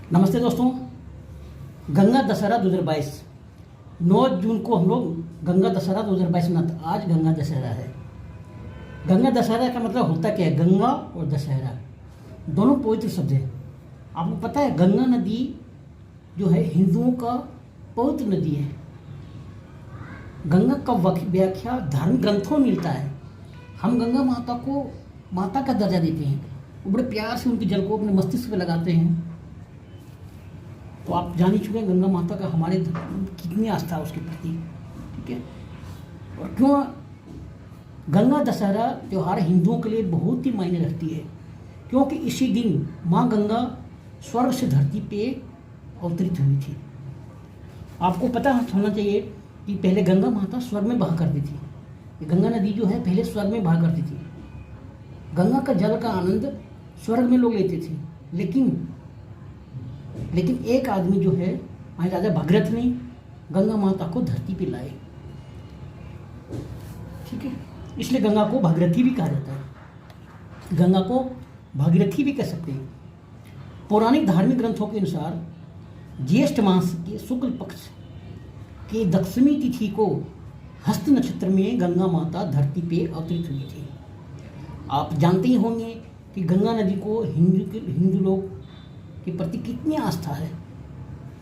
नमस्ते दोस्तों। गंगा दशहरा 2022 9 जून को हम लोग गंगा दशहरा 2022 मनाते। आज गंगा दशहरा है। गंगा दशहरा का मतलब होता क्या है? गंगा और दशहरा दोनों पवित्र शब्द है। आपको पता है गंगा नदी जो है हिंदुओं का पवित्र नदी है। गंगा का व्याख्या धार्मिक ग्रंथों में मिलता है। हम गंगा माता को माता का दर्जा देते हैं, वो बड़े प्यार से उनके जल को अपने मस्तिष्क पे लगाते हैं। तो आप जान ही चुके हैं गंगा माता का हमारे कितनी आस्था है उसके प्रति, ठीक है। और क्यों गंगा दशहरा त्यौहार हिंदुओं के लिए बहुत ही मायने रखती है, क्योंकि इसी दिन माँ गंगा स्वर्ग से धरती पे अवतरित हुई थी। आपको पता होना चाहिए कि पहले गंगा माता स्वर्ग में बहा करती थी। गंगा नदी जो है पहले स्वर्ग में बहा करती थी। गंगा का जल का आनंद स्वर्ग में लोग लेते थे, लेकिन एक आदमी जो है राजा भगीरथ ने गंगा माता को धरती पे लाए, ठीक है। इसलिए गंगा को भागीरथी भी कहा जाता है। गंगा को भागीरथी भी कह सकते हैं। पौराणिक धार्मिक ग्रंथों के अनुसार ज्येष्ठ मास के शुक्ल पक्ष के दक्षिणी तिथि को हस्त नक्षत्र में गंगा माता धरती पे अवतरित हुई थी। आप जानते ही होंगे कि गंगा नदी को हिंदू लोग के प्रति कितनी आस्था है।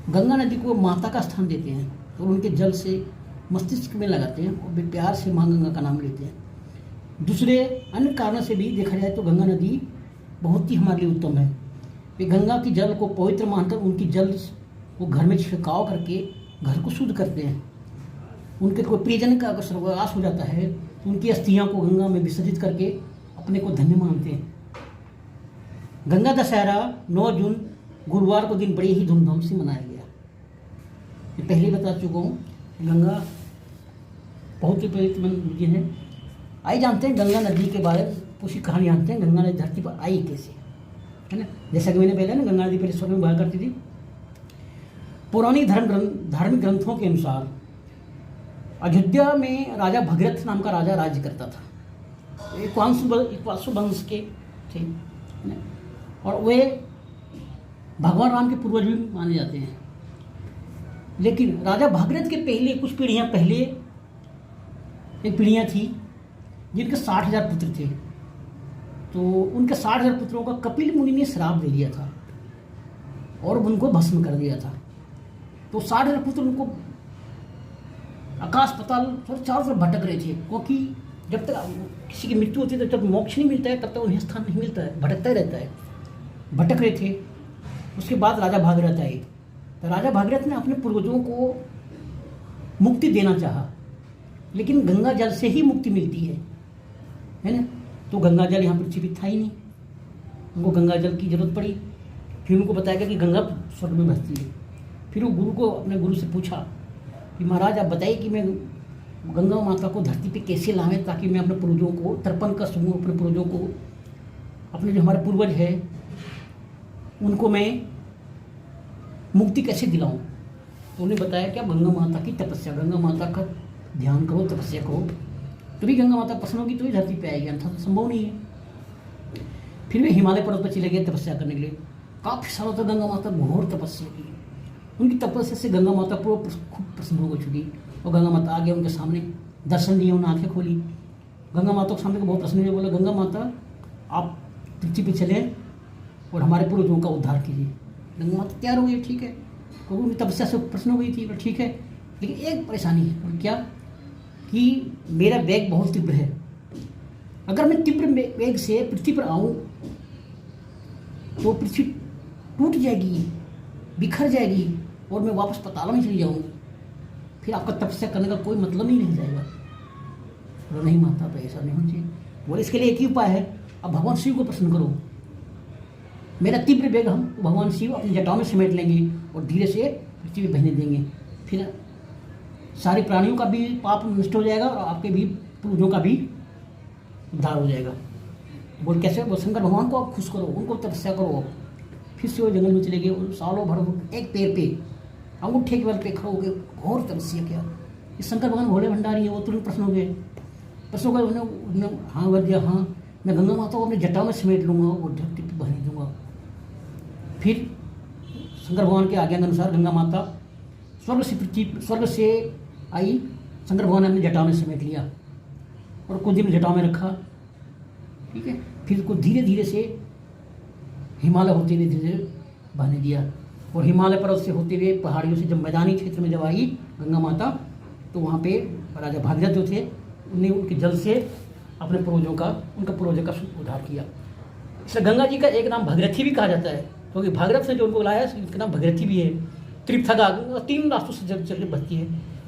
गंगा नदी को माता का स्थान देते हैं और उनके जल से मस्तिष्क में लगाते हैं और वे प्यार से माँ गंगा का नाम लेते हैं। दूसरे अन्य कारणों से भी देखा जाए तो गंगा नदी बहुत ही हमारे लिए उत्तम है। वे गंगा की जल को पवित्र मानकर उनकी जल को घर में छिड़काव करके घर को शुद्ध करते हैं। उनके कोई प्रियजन का अगर स्वर्गवास हो जाता है तो उनकी अस्थियाँ को गंगा में विसर्जित करके अपने को धन्य मानते हैं। गंगा दशहरा 9 जून गुरुवार को दिन बड़े ही धूमधाम से मनाया गया। मैं पहले बता चुका हूँ गंगा बहुत ही पवित्र नदी है। आइए जानते हैं गंगा नदी के बारे में कुछ कहानी जानते हैं। गंगा नदी धरती पर आई कैसे, है ना। जैसा कि मैंने पहले ना गंगा नदी पहले स्वर्ग में बहा करती थी। पौराणिक धार्मिक ग्रंथों के अनुसार अयोध्या में राजा भगीरथ नाम का राजा राज्य करता था। इक्ष्वाकु वंश के थे और वे भगवान राम के पूर्वज भी माने जाते हैं। लेकिन राजा भागीरथ के पहले कुछ पीढ़ियां पहले एक पीढ़ियां थी जिनके 60,000 पुत्र थे। तो उनके 60,000 पुत्रों का कपिल मुनि ने श्राप दे दिया था और उनको भस्म कर दिया था। तो 60,000 पुत्र उनको आकाश पाताल चारों तरफ भटक रहे थे, क्योंकि जब तक किसी की मृत्यु होती है तो जब मोक्ष नहीं मिलता है तब तक उन्हें स्थान नहीं मिलता है, भटकता ही रहता है। भटक रहे थे। उसके बाद राजा भागीरथ आए। तो राजा भागीरथ ने अपने पूर्वजों को मुक्ति देना चाहा, लेकिन गंगा जल से ही मुक्ति मिलती है ना। तो गंगा जल यहाँ पृथ्वी पर था ही नहीं, उनको गंगा जल की जरूरत पड़ी। फिर उनको बताया गया कि गंगा स्वर्ग में बहती है। फिर वो अपने गुरु से पूछा कि महाराज आप बताइए कि मैं गंगा माता को धरती पे कैसे लावें ताकि मैं अपने पूर्वजों को तर्पण कर सकूँ, अपने पूर्वजों को, अपने जो हमारे पूर्वज है उनको मैं मुक्ति कैसे दिलाऊं। तो उन्हें बताया कि आप गंगा माता की तपस्या, गंगा माता का ध्यान करो, तपस्या करो, तभी गंगा माता प्रसन्न होगी, तो ही धरती पे आएगी, अन्यथा संभव नहीं है। फिर वे हिमालय पर्वत पर चले गए तपस्या करने के लिए। काफ़ी सालों तक गंगा माता घोर तपस्या की। उनकी तपस्या से गंगा माता खूब प्रसन्न हो चुकी और गंगा माता आ गया उनके सामने, दर्शन दिए, उन्हें आंखें खोली। गंगा माता के सामने बहुत प्रसन्न हुए, बोला गंगा माता आप पृथ्वी पे चले और हमारे पूर्वजों का उद्धार कीजिए। गंगा माता तैयार हो गई, ठीक है, क्योंकि उनकी तपस्या से प्रसन्न हो गई थी, पर ठीक है। लेकिन एक परेशानी है, और क्या कि मेरा वेग बहुत तीव्र है। अगर मैं तीव्र वेग से पृथ्वी पर आऊँ तो पृथ्वी टूट जाएगी, बिखर जाएगी और मैं वापस पाताल में चली जाऊँगी। फिर आपका तपस्या करने का कोई मतलब नहीं रह जाएगा। बोला नहीं माता, तो ऐसा नहीं होना चाहिए। बोले इसके लिए एक ही उपाय है, अब भगवान शिव को प्रसन्न करो। मेरा तीव्र वेग हम भगवान शिव अपनी जटाओं में समेट लेंगे और धीरे से पृथ्वी पर बहने देंगे। फिर सारे प्राणियों का भी पाप नष्ट हो जाएगा और आपके भी पूर्वजों का भी उद्धार हो जाएगा। बोल कैसे? बोल शंकर भगवान को आप खुश करो, उनको तपस्या करो। फिर से वो जंगल में चले गए और सालों भर एक पैर पे अंगूठे के बल पे खड़े हो गए, घोर तपस्या किया। ये शंकर भगवान भोले भंडारी है, वो तुरंत प्रश्न हो गए। प्रश्न हो गए, उन्होंने हाँ वर दिया, हाँ मैं गंगा माता को अपनी जटा में समेट लूँगा और धरती पर बहने दूँगा। फिर शंकर भगवान के आज्ञा के अनुसार गंगा माता स्वर्ग से आई। शंकर भगवान ने अपनी जटाओं में समेट लिया और कुछ दिन जटाओं में रखा, ठीक है। फिर उसको धीरे धीरे से हिमालय होते हुए धीरे धीरे बहने दिया, और हिमालय पर्वत से होते हुए पहाड़ियों से जब मैदानी क्षेत्र में जब आई गंगा माता, तो वहाँ पे राजा भागीरथ जो थे उन्हें उनके जल से अपने पूर्वजों का उद्धार किया। इसलिए गंगा जी का एक नाम भगीरथी भी कहा जाता है, क्योंकि भागीरथ ने जो उनको लाया इसका नाम भगीरथी भी है। त्रिपथगा 3 रास्तों से चल के बहती है।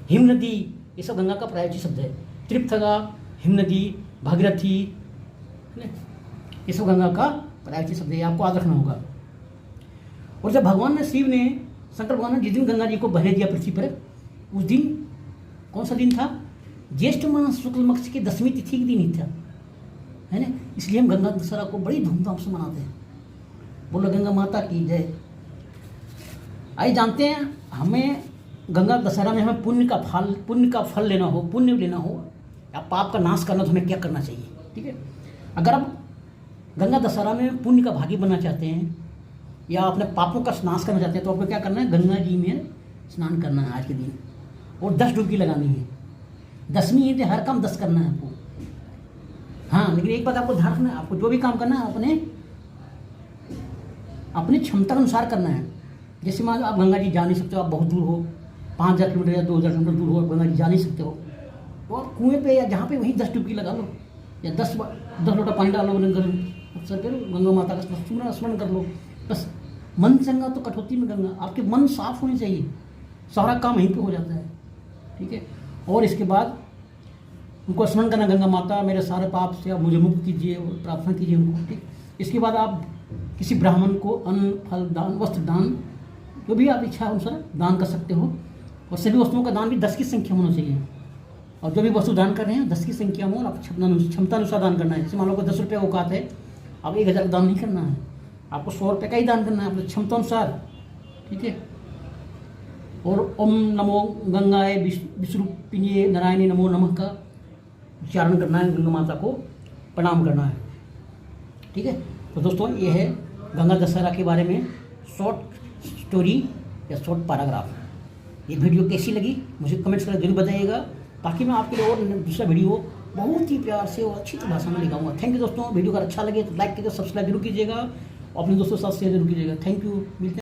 हिम नदी, ये सब गंगा का प्रायची शब्द है। त्रिपथगा, हिम नदी, भागीरथी, ये सब गंगा का प्रायची शब्द है, आपको याद रखना होगा। और जब भगवान ने शिव ने शंकर भगवान ने जिस दिन गंगा जी को बहने दिया पृथ्वी पर, उस दिन कौन सा दिन था? ज्येष्ठ मास शुक्ल पक्ष की 10वीं तिथि के दिन ही था, है ना। इसलिए हम गंगा दशहरा को बड़ी धूमधाम से मनाते हैं। बोलो गंगा माता की जय। आइए जानते हैं, हमें गंगा दशहरा में हमें पुण्य का फल लेना हो, पुण्य लेना हो या पाप का नाश करना, तो हमें क्या करना चाहिए, ठीक है। अगर आप गंगा दशहरा में पुण्य का भागी बनना चाहते हैं या अपने पापों का नाश करना चाहते हैं, तो आपको क्या करना है? गंगा जी में स्नान करना है आज के दिन, और 10 डुबकी लगानी है। 10वीं है, हर काम 10 करना है आपको। हाँ, लेकिन एक बात आपको ध्यान रखना है, आपको जो भी काम करना है अपनी क्षमता के अनुसार करना है। जैसे मान लो आप गंगा जी जा नहीं सकते हो, आप बहुत दूर हो, 5000 किलोमीटर या 2000 किलोमीटर दूर हो, गंगा जी जा नहीं सकते हो, तो आप कुएँ पे या जहाँ पे वहीं 10 डुबकी लगा लो, या 10 लोटा पानी डालो सर पे, गंगा माता का स्मरण कर लो। बस मन चंगा तो कठौती में गंगा। आपके मन साफ होने चाहिए, सारा काम यहीं पे हो जाता है, ठीक है। और इसके बाद उनको स्मरण करना, गंगा माता मेरे सारे पाप से आप मुझे मुक्त कीजिए, और प्रार्थना कीजिए उनको, ठीक। इसके बाद आप किसी ब्राह्मण को अन्न, फल दान, वस्त्र दान, जो भी आप इच्छा अनुसार दान कर सकते हो। और सभी वस्तुओं का दान भी 10 की संख्या होना चाहिए, और जो भी वस्तु दान कर रहे हैं 10 की संख्या में, और आप क्षमता अनुसार दान करना है। जैसे मान लो 10 रुपये औकात है, आप 1000 का दान नहीं करना है, आपको 100 रुपये का ही दान करना है अपनी क्षमता अनुसार, ठीक है। और ओम नमो गंगाए विष्णुपिंजे नारायणी नमो नमः का उच्चारण करना है, गंगा माता को प्रणाम करना है, ठीक है। तो दोस्तों, ये है गंगा दशहरा के बारे में शॉर्ट स्टोरी या शॉर्ट पैराग्राफ। ये वीडियो कैसी लगी मुझे कमेंट्स करके जरूर बताइएगा, ताकि मैं आपके लिए और दूसरा वीडियो बहुत ही प्यार से और अच्छी भाषा में लेकर आऊँगा। थैंक यू दोस्तों। वीडियो अगर अच्छा लगे तो लाइक करके सब्सक्राइब जरूर कीजिएगा, और अपने दोस्तों के साथ शेयर जरूर कीजिएगा। Thank you. मिलते हैं।